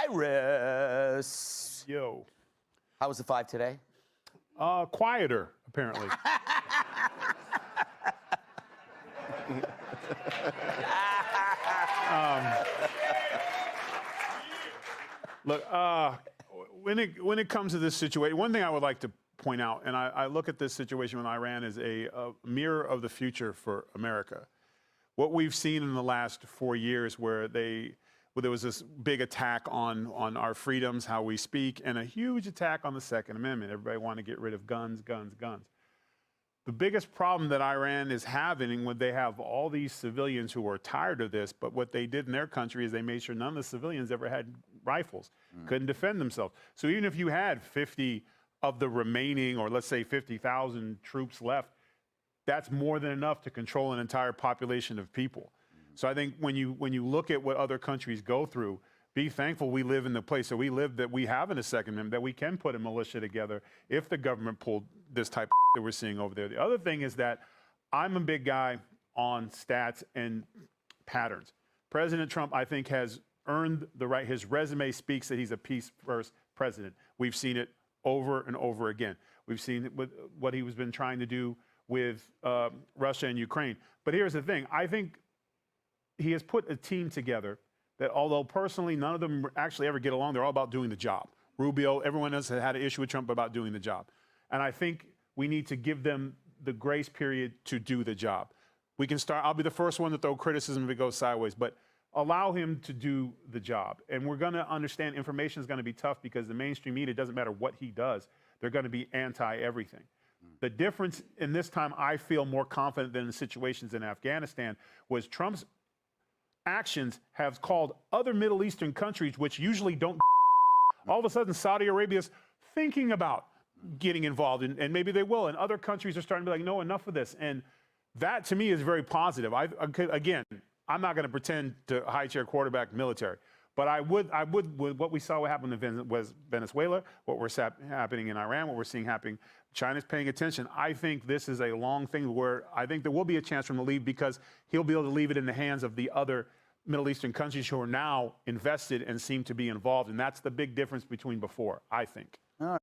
Tyrus. Yo. How was the 5 today? Quieter, apparently. Look, when it comes to this situation, one thing I would like to point out, and I look at this situation with Iran as a mirror of the future for America. What we've seen in the last 4 years where there was this big attack on our freedoms, how we speak, and a huge attack on the Second Amendment. Everybody wanted to get rid of guns, guns, guns. The biggest problem that Iran is having when they have all these civilians who are tired of this, but what they did in their country is they made sure none of the civilians ever had rifles, couldn't defend themselves. So even if you had 50 of the remaining, or let's say 50,000 troops left, that's more than enough to control an entire population of people. So I think when you look at what other countries go through, be thankful we live in the place that we live, that we have in a Second Amendment, that we can put a militia together if the government pulled this type of that we're seeing over there. The other thing is that I'm a big guy on stats and patterns. President Trump, I think, has earned the right. His resume speaks that he's a peace-first president. We've seen it over and over again. We've seen it with what he was been trying to do with Russia and Ukraine. But here's the thing. I think he has put a team together that, although personally none of them actually ever get along, they're all about doing the job. Rubio, everyone else had an issue with Trump about doing the job. And I think we need to give them the grace period to do the job. We can start, I'll be the first one to throw criticism if it goes sideways, but allow him to do the job. And we're gonna understand information is gonna be tough because the mainstream media, doesn't matter what he does, they're gonna be anti-everything. The difference in this time, I feel more confident than in situations in Afghanistan, was Trump's actions have called other Middle Eastern countries, which usually don't, all of a sudden Saudi Arabia's thinking about getting involved, and maybe they will, and other countries are starting to be like, no, enough of this. And that to me is very positive. Again, I'm not gonna pretend to high chair quarterback military, but I would, with what we saw what happened in Venezuela, what we're happening in Iran, what we're seeing happening, China's paying attention. I think this is a long thing where I think there will be a chance for him to leave because he'll be able to leave it in the hands of the other Middle Eastern countries who are now invested and seem to be involved. And that's the big difference between before, I think.